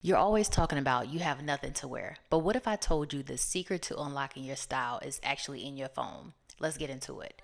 You're always talking about you have nothing to wear, but what if I told you the secret to unlocking your style is actually in your phone? Let's get into it.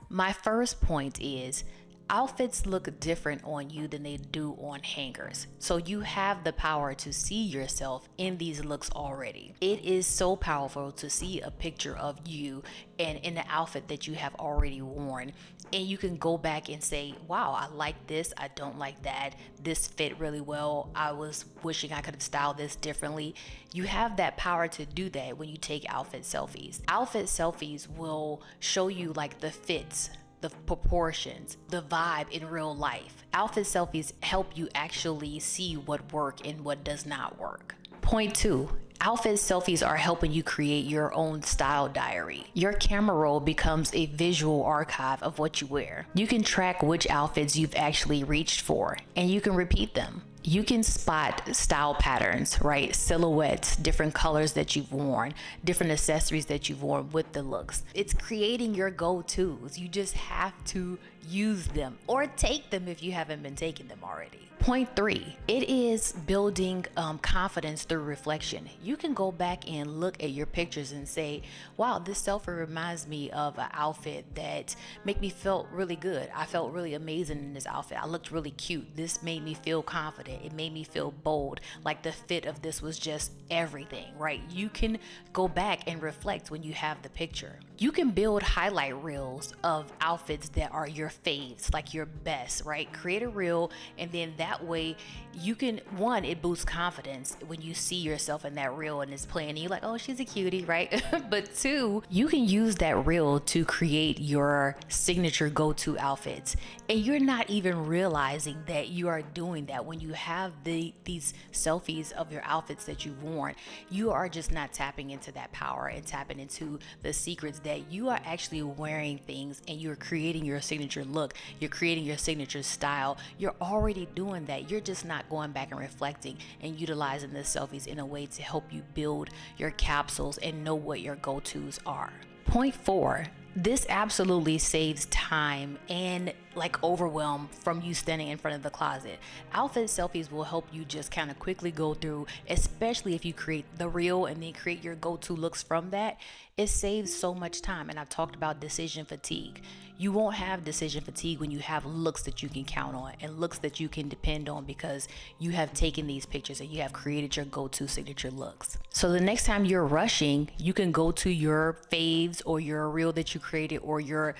My first point is outfits look different on you than they do on hangers. So you have the power to see yourself in these looks already. It is so powerful to see a picture of you and in the outfit that you have already worn. And you can go back and say, wow, I like this, I don't like that. This fit really well. I was wishing I could have styled this differently. You have that power to do that when you take outfit selfies. Outfit selfies will show you like the fits, the proportions, the vibe in real life. Outfit selfies help you actually see what works and what does not work. Point 2. Outfit selfies are helping you create your own style diary. Your camera roll becomes a visual archive of what you wear. You can track which outfits you've actually reached for, and you can repeat them. You can spot style patterns, right? Silhouettes, different colors that you've worn, different accessories that you've worn with the looks. It's creating your go-tos. You just have to use them or take them if you haven't been taking them already. Point 3, it is building confidence through reflection. You can go back and look at your pictures and say, wow, this selfie reminds me of an outfit that made me feel really good. I felt really amazing in this outfit. I looked really cute. This made me feel confident. It made me feel bold. Like the fit of this was just everything, right? You can go back and reflect when you have the picture. You can build highlight reels of outfits that are your faves, like your best, right? Create a reel, and then that way you can, one, it boosts confidence when you see yourself in that reel and it's playing and you're like, oh, she's a cutie, right? But two, you can use that reel to create your signature go-to outfits, and you're not even realizing that you are doing that. When you have these selfies of your outfits that you've worn, you are just not tapping into that power and tapping into the secrets that you are actually wearing things and you're creating your signature look, you're creating your signature style. You're already doing that. You're just not going back and reflecting and utilizing the selfies in a way to help you build your capsules and know what your go-tos are. Point 4, this absolutely saves time and like overwhelm from you standing in front of the closet. Outfit selfies will help you just kind of quickly go through, especially if you create the reel and then create your go-to looks from that. It saves so much time. And I've talked about decision fatigue. You won't have decision fatigue when you have looks that you can count on and looks that you can depend on because you have taken these pictures and you have created your go-to signature looks. So the next time you're rushing, you can go to your faves or your reel that you created or your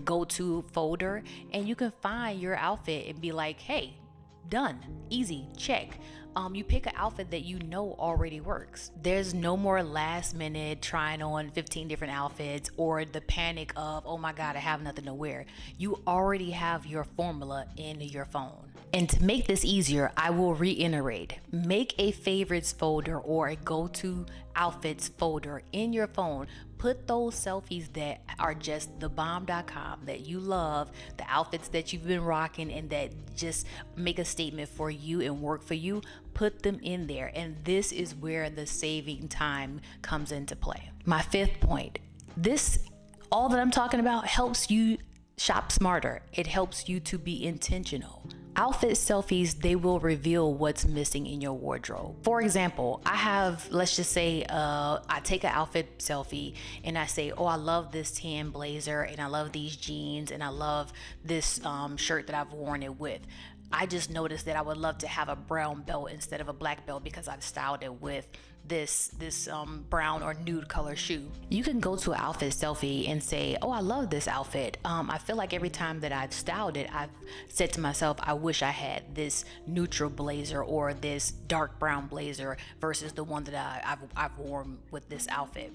go-to folder, and you can find your outfit and be like, hey, done, easy, check. You pick an outfit that you know already works. There's no more last minute trying on 15 different outfits or the panic of, oh my God, I have nothing to wear. You already have your formula in your phone. And to make this easier, I will reiterate, make a favorites folder or a go-to outfits folder in your phone. Put those selfies that are just thebomb.com that you love, the outfits that you've been rocking and that just make a statement for you and work for you. Put them in there, and this is where the saving time comes into play. My 5th point, all that I'm talking about helps you shop smarter. It helps you to be intentional. Outfit selfies, they will reveal what's missing in your wardrobe. For example, let's just say I take an outfit selfie and I say, oh, I love this tan blazer and I love these jeans and I love this shirt that I've worn it with. I just noticed that I would love to have a brown belt instead of a black belt because I've styled it with this brown or nude color shoe. You can go to an outfit selfie and say, oh, I love this outfit. I feel like every time that I've styled it, I've said to myself, I wish I had this neutral blazer or this dark brown blazer versus the one that I've worn with this outfit.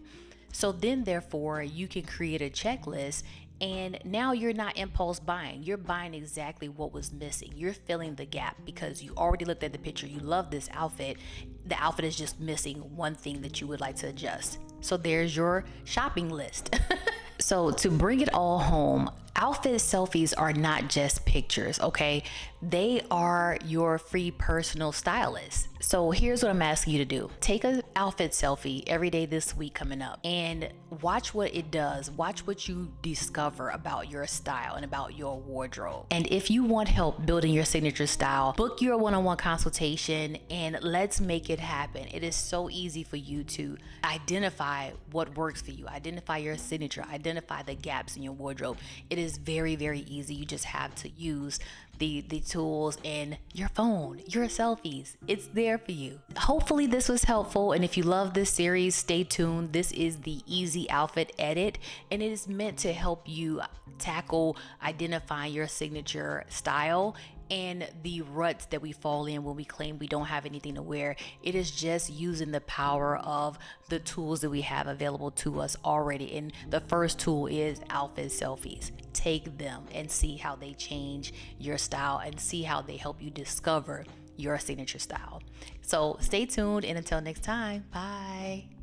So then therefore you can create a checklist, and now you're not impulse buying. You're buying exactly what was missing. You're filling the gap because you already looked at the picture. You love this outfit. The outfit is just missing one thing that you would like to adjust. So there's your shopping list. So to bring it all home, outfit selfies are not just pictures, okay? They are your free personal stylist. So here's what I'm asking you to do. Take an outfit selfie every day this week coming up and watch what it does. Watch what you discover about your style and about your wardrobe. And if you want help building your signature style, book your one-on-one consultation and let's make it happen. It is so easy for you to identify what works for you, identify your signature, identify the gaps in your wardrobe. It is very, very easy. You just have to use the tools in your phone, your selfies. It's there for you. Hopefully this was helpful, and if you love this series, stay tuned. This is the Easy Outfit Edit, and it is meant to help you tackle identifying your signature style and the ruts that we fall in when we claim we don't have anything to wear. It is just using the power of the tools that we have available to us already. And the first tool is outfit selfies. Take them and see how they change your style and see how they help you discover your signature style. So stay tuned, and until next time, bye.